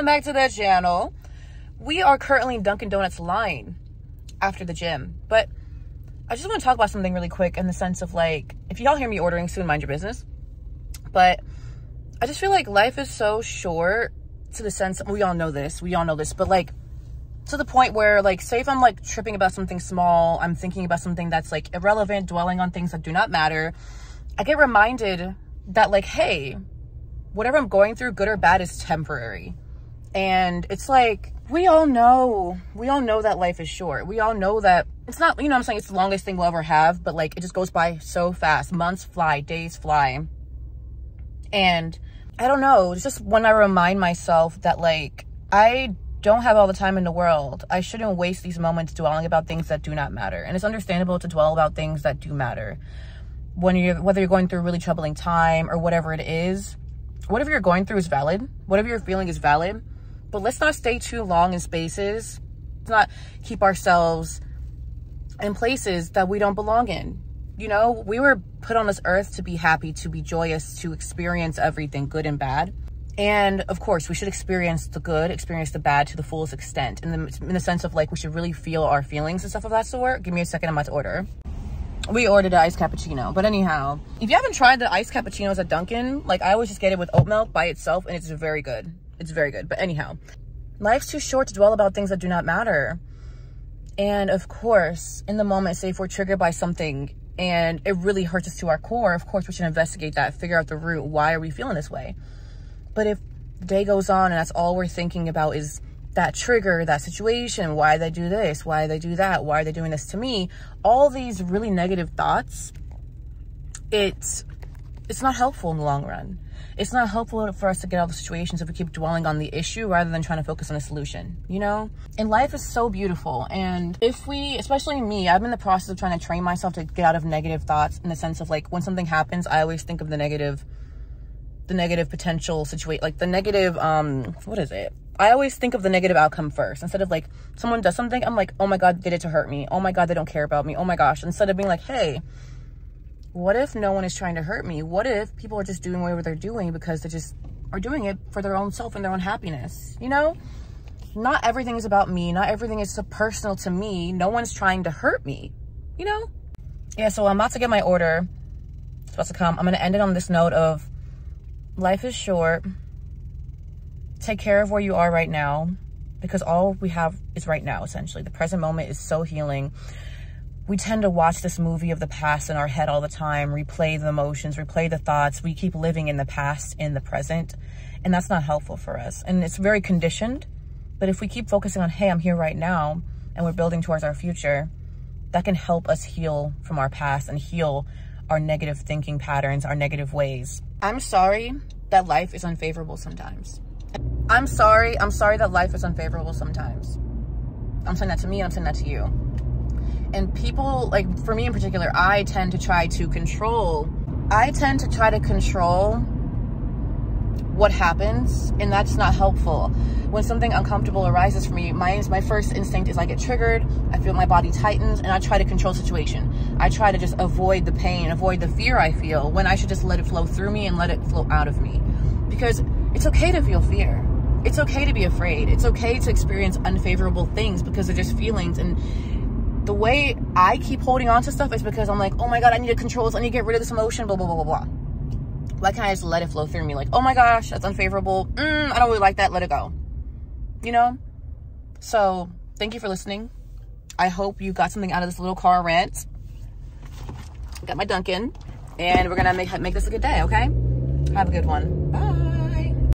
welcome back to the channel. We are currently in Dunkin' Donuts line after the gym, but I just want to talk about something really quick in the sense of, like, if y'all hear me ordering soon, mind your business. But I just feel like life is so short, to the sense, we all know this, but like to the point where, like, say if I'm like tripping about something small, I'm thinking about something that's like irrelevant, dwelling on things that do not matter, I get reminded that, like, hey, whatever I'm going through, good or bad, is temporary. And it's like, we all know that life is short. We all know that it's not, you know what I'm saying, it's the longest thing we'll ever have, but like, it just goes by so fast. Months fly, days fly. And I don't know, it's just when I remind myself that, like, I don't have all the time in the world. I shouldn't waste these moments dwelling about things that do not matter. And it's understandable to dwell about things that do matter. Whether you're going through a really troubling time or whatever it is, whatever you're going through is valid. Whatever you're feeling is valid. But let's not stay too long in spaces. Let's not keep ourselves in places that we don't belong in. You know, we were put on this earth to be happy, to be joyous, to experience everything, good and bad. And of course, we should experience the good, experience the bad to the fullest extent. In the sense of, like, we should really feel our feelings and stuff of that sort. Give me a second, I'm about to order. We ordered an iced cappuccino. But anyhow, if you haven't tried the iced cappuccinos at Dunkin', like, I always just get it with oat milk by itself, and it's very good. It's very good. But anyhow, life's too short to dwell about things that do not matter. And of course, in the moment, say if we're triggered by something and it really hurts us to our core, of course we should investigate that, figure out the root. Why are we feeling this way? But if the day goes on and that's all we're thinking about is that trigger, that situation, why they do this, why they do that, why are they doing this to me, all these really negative thoughts, it's not helpful in the long run. It's not helpful for us to get out of the situations if we keep dwelling on the issue rather than trying to focus on a solution, you know? And life is so beautiful. And if we, especially me, I'm in the process of trying to train myself to get out of negative thoughts, in the sense of, like, when something happens, I always think of the negative potential situation, like the negative, what is it? I always think of the negative outcome first. Instead of, like, someone does something, I'm like, oh my God, they did it to hurt me. Oh my God, they don't care about me. Oh my gosh. Instead of being like, hey, what if no one is trying to hurt me? What if people are just doing whatever they're doing because they just are doing it for their own self and their own happiness? You know, not everything is about me. Not everything is so personal to me. No one's trying to hurt me, you know? Yeah, so I'm about to get my order. It's about to come. I'm going to end it on this note of, life is short. Take care of where you are right now, because all we have is right now, essentially. The present moment is so healing. We tend to watch this movie of the past in our head all the time, replay the emotions, replay the thoughts. We keep living in the past, in the present, and that's not helpful for us. And it's very conditioned, but if we keep focusing on, hey, I'm here right now, and we're building towards our future, that can help us heal from our past and heal our negative thinking patterns, our negative ways. I'm sorry that life is unfavorable sometimes. I'm sorry that life is unfavorable sometimes. I'm saying that to me, and I'm saying that to you. And people, like, for me in particular, I tend to try to control what happens, and that's not helpful. When something uncomfortable arises for me, my first instinct is I get triggered, I feel my body tightens, and I try to control the situation. I try to just avoid the pain, avoid the fear I feel, when I should just let it flow through me and let it flow out of me. Because it's okay to feel fear. It's okay to be afraid. It's okay to experience unfavorable things, because they're just feelings. And the way I keep holding on to stuff is because I'm like, oh my God, I need to control this. I need to get rid of this emotion, blah, blah, blah, blah, blah. Why can't I just let it flow through me? Like, oh my gosh, that's unfavorable. I don't really like that. Let it go. You know? So thank you for listening. I hope you got something out of this little car rant. Got my Dunkin', and we're going to make this a good day, okay? Have a good one. Bye.